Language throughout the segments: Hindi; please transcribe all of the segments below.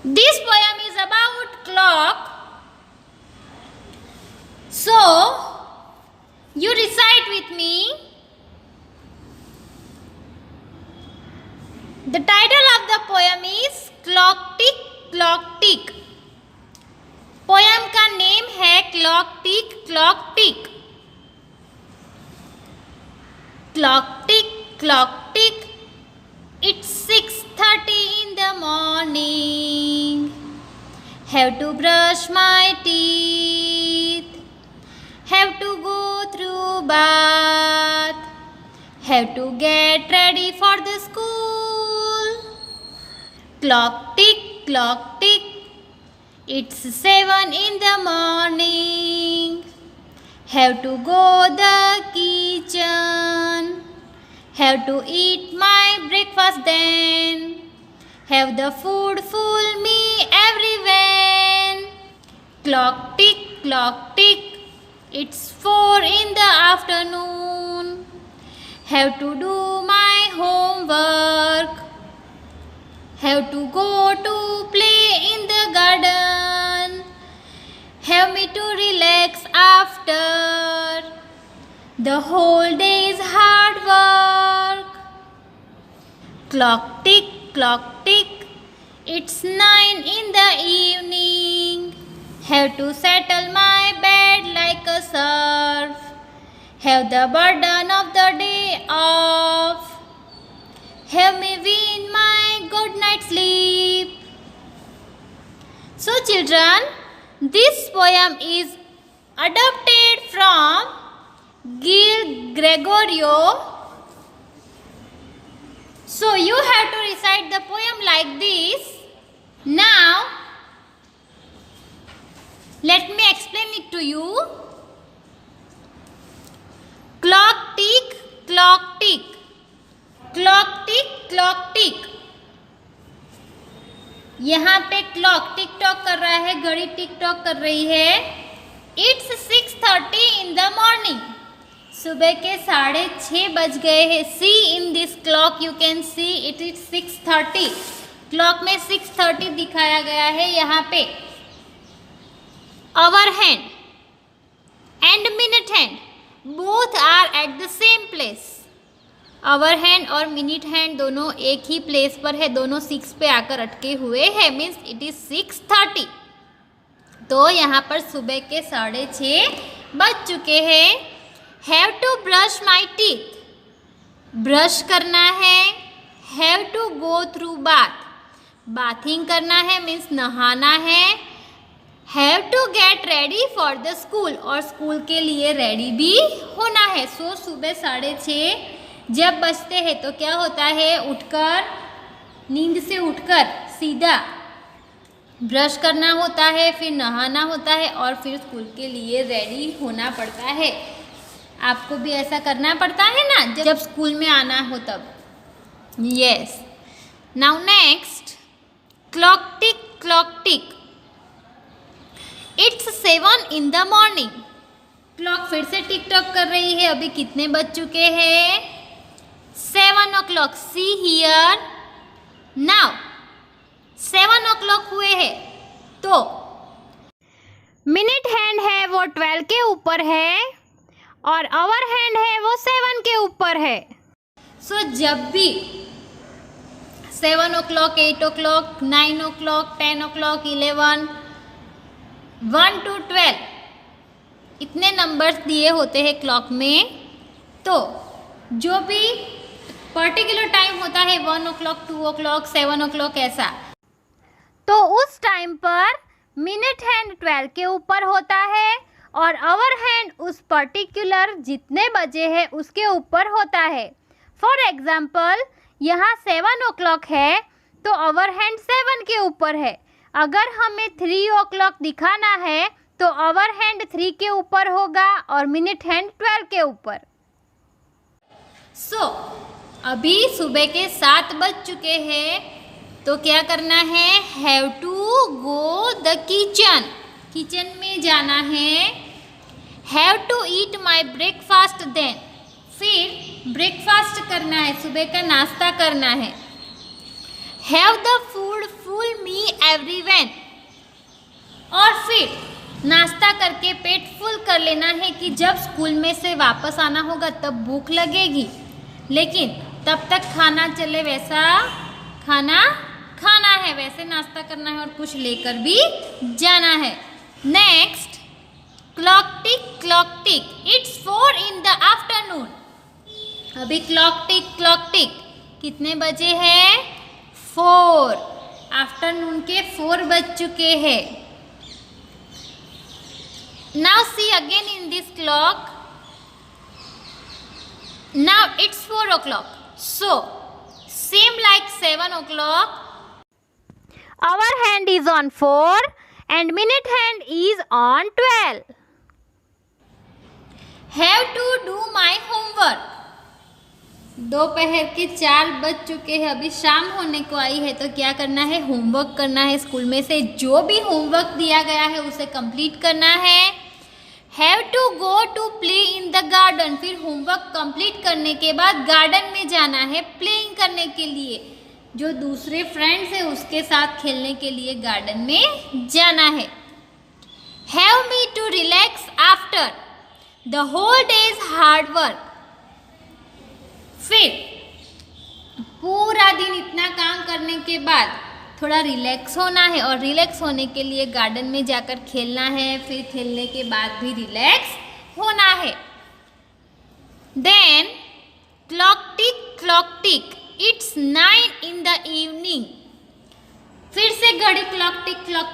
This poem is about clock. So, you recite with me. The title of the poem is Clock Tick, Clock Tick. Poem का नेम है clock tick clock tick. Clock tick clock tick, it's 6:30 in the morning. Have to brush my teeth. Have to go through bath. Have to get ready for the school. Clock tick clock tick, it's 7 in the morning. Have to go the kitchen. Have to eat my breakfast then. Have the food fool me everywhere. Clock tick, it's 4 in the afternoon. Have to do my homework. Have to go to play in the garden. Have me to relax after the whole day's hard work. Clock tick, it's 9 in the evening. Have to settle my bed like a serf. Have the burden of the day off. Have me win my good night sleep. So children, this poem is adapted from Gil Gregorio. So you have to recite the poem like this. Now, let me explain it to you. Clock tick, clock tick. Clock tick clock टिक। यहाँ पे क्लॉक टिक टॉक कर रहा है, घड़ी टिक टॉक कर रही है। इट्स 6:30 इन द मॉर्निंग, सुबह के 6:30 बज गए हैं। See in this clock you can see it is 6:30। Clock में 6:30 दिखाया गया है यहाँ पे। Hour hand and minute hand both are at the same place. Hour hand और मिनट हैंड दोनों एक ही प्लेस पर है, दोनों 6 पे आकर अटके हुए हैं, मीन्स इट इज 6:30। तो यहाँ पर सुबह के 6:30 बज चुके हैं। Have to brush my teeth, brush करना है। Have to go through bath, bathing करना है मीन्स नहाना है। Have to get ready for the school, और स्कूल के लिए रेडी भी होना है। सो सुबह 6:30 जब बजते हैं तो क्या होता है, उठकर नींद से उठकर सीधा ब्रश करना होता है, फिर नहाना होता है और फिर स्कूल के लिए रेडी होना पड़ता है। आपको भी ऐसा करना पड़ता है ना जब स्कूल में आना हो तब। Yes, now next, clock tick, it's 7 in the morning. Clock फिर से टिक टॉक कर रही है। अभी कितने बज चुके हैं? 7 o'clock। See here, now 7 o'clock हुए हैं। तो मिनट हैंड है वो 12 के ऊपर है और आवर हैंड है वो 7 के ऊपर है। सो जब भी 7 o'clock, 8 o'clock, 9 o'clock, 10 o'clock, 11, 1 to 12 इतने नंबर्स दिए होते हैं क्लॉक में। तो जो भी पर्टिकुलर टाइम होता है 1 o'clock, 2 o'clock, 7 o'clock ऐसा, तो उस टाइम पर मिनट हैंड 12 के ऊपर होता है और आवर हैंड उस पर्टिकुलर जितने बजे है उसके ऊपर होता है। फॉर एग्जाम्पल यहाँ 7 o'clock है तो आवर हैंड 7 के ऊपर है। अगर हमें 3 o'clock दिखाना है तो आवर हैंड 3 के ऊपर होगा और मिनट हैंड 12 के ऊपर। सो अभी सुबह के 7 बज चुके हैं तो क्या करना है, have to go the kitchen, kitchen में जाना है। Have to eat my breakfast then, फिर ब्रेकफास्ट करना है, सुबह का नाश्ता करना है। Have the food full me every और फिर नाश्ता करके पेट फुल कर लेना है कि जब स्कूल में से वापस आना होगा तब भूख लगेगी, लेकिन तब तक खाना चले वैसा खाना खाना है, वैसे नाश्ता करना है और कुछ लेकर भी जाना है। Next, clock tick it's 4 in the afternoon। अभी क्लॉक टिक कितने बजे हैं? 4। आफ्टरनून के 4 बज चुके हैं। Now see again in this clock. Now it's 4 o'clock. So, same like 7 o'clock. Hour hand is on 4 and minute hand is on 12. Have to do my homework. दोपहर के 4 बज चुके हैं, अभी शाम होने को आई है, तो क्या करना है? होमवर्क करना है। स्कूल में से जो भी होमवर्क दिया गया है उसे कंप्लीट करना है। Have to go to play in the garden, फिर होमवर्क कंप्लीट करने के बाद गार्डन में जाना है प्लेइंग करने के लिए। जो दूसरे फ्रेंड्स है उसके साथ खेलने के लिए गार्डन में जाना है। Have me to relax after the whole day's hard work, फिर पूरा दिन इतना काम करने के बाद थोड़ा रिलैक्स होना है, और रिलैक्स होने के लिए गार्डन में जाकर खेलना है, फिर खेलने के बाद भी रिलैक्स होना है। Then clock tick it's 9 in the evening, फिर से घड़ी क्लॉक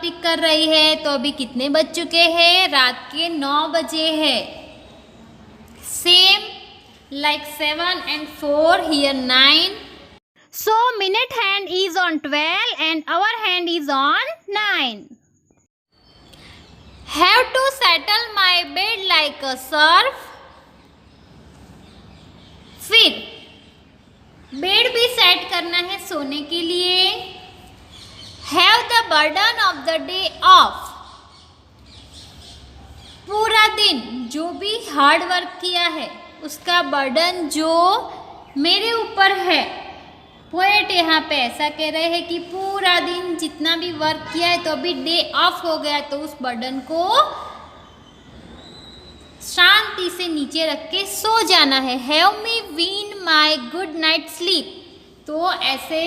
टिक कर रही है, तो अभी कितने बज चुके हैं? रात के 9 बजे है। Same like 7 and 4, here 9. So minute hand is on 12 and hour hand is on 9. Have to settle my bed like a surf, फिर बेड भी सेट करना है सोने के लिए। Have the burden of the day off, पूरा दिन जो भी हार्ड वर्क किया है उसका बर्डन जो मेरे ऊपर है। पोएट यहाँ पे ऐसा कह रहे हैं कि पूरा दिन जितना भी वर्क किया है तो अभी डे ऑफ हो गया, तो उस बर्डन को शांति से नीचे रख के सो जाना है। Have me wean my good night sleep, तो ऐसे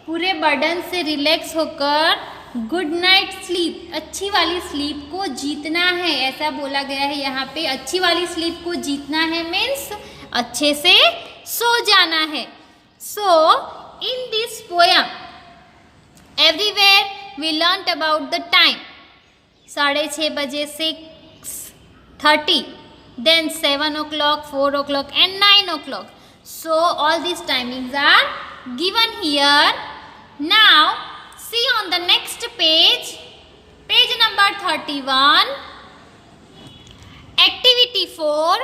पूरे बर्डन से रिलैक्स होकर गुड नाइट स्लीप, अच्छी वाली स्लीप को जीतना है, ऐसा बोला गया है यहाँ पे। अच्छी वाली स्लीप को जीतना है मीन्स अच्छे से सो जाना है। So in this poem everywhere we learn about the time. 6:30 बजे 6:30, then 7 o'clock, 4 o'clock and 9 o'clock. So all these timings are given here. Now see on the next page, page number 31, activity 4.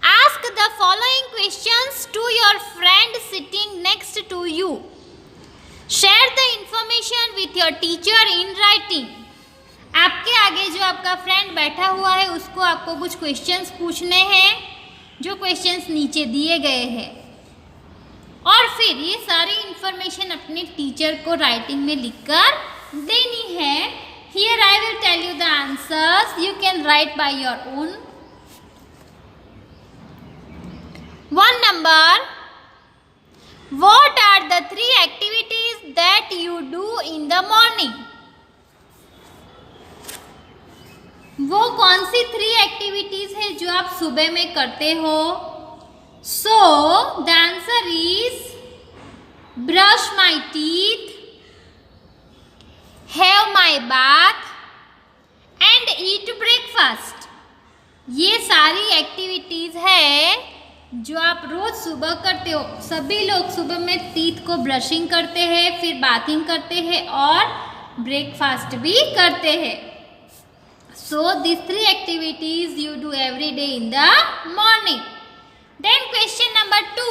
Ask the following questions to your friend sitting next to you. Share the information with your teacher in writing. आपके आगे जो आपका फ्रेंड बैठा हुआ है उसको आपको कुछ क्वेश्चंस पूछने हैं, जो क्वेश्चंस नीचे दिए गए हैं, और फिर ये सारी इंफॉर्मेशन अपने टीचर को राइटिंग में लिखकर देनी है। Here I will tell you the answers, you can write by your own. 1 number, what are the 3 activities that you do in the morning? वो कौन सी 3 एक्टिविटीज है जो आप सुबह में करते हो? So the answer is brush my teeth, have my bath and eat breakfast. ये सारी एक्टिविटीज है जो आप रोज सुबह करते हो। सभी लोग सुबह में टीथ को ब्रशिंग करते हैं, फिर बाथिंग करते हैं और ब्रेकफास्ट भी करते हैं। So these 3 activities you do every day in the morning. Then question number 2,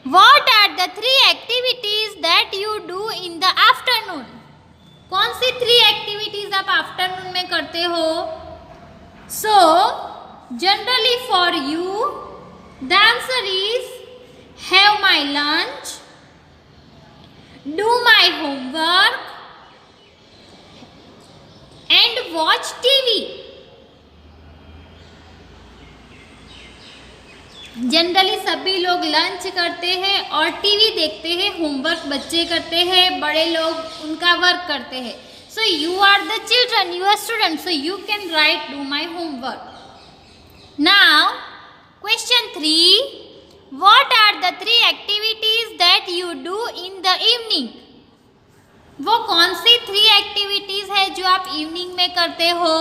what are the 3 activities that you do in the afternoon? कौन सी 3 एक्टिविटीज आप आफ्टरनून में करते हो? So generally for you the answer is have my lunch, do my homework watch TV. Generally सभी लोग लंच करते हैं और टीवी देखते हैं. होमवर्क बच्चे करते हैं, बड़े लोग उनका वर्क करते हैं. So you are the children, you are students, so you can write do my homework. Now question 3. What are the 3 activities that you do in the evening? वो कौन सी 3 एक्टिविटीज है जो आप इवनिंग में करते हो?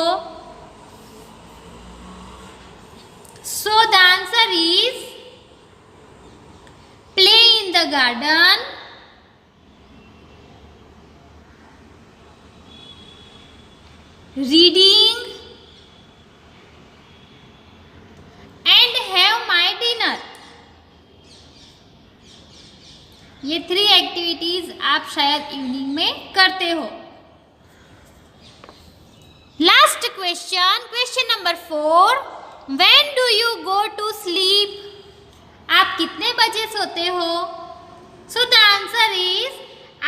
So the answer is play in the garden, reading and have my dinner. ये 3 एक्टिविटीज आप शायद इवनिंग में करते हो. Last question, question number 4. When do you go to sleep? आप कितने बजे सोते हो? So the answer is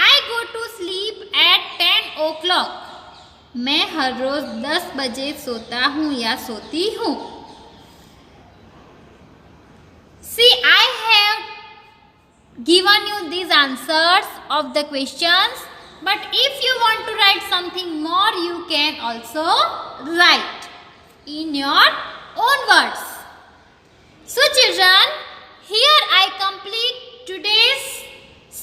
I go to sleep at 10 o'clock. मैं हर रोज 10 बजे सोता हूँ या सोती हूँ. See, I have given you these answers of the questions, but if you want to write something more, you can also write in your own words. So children, here I complete today's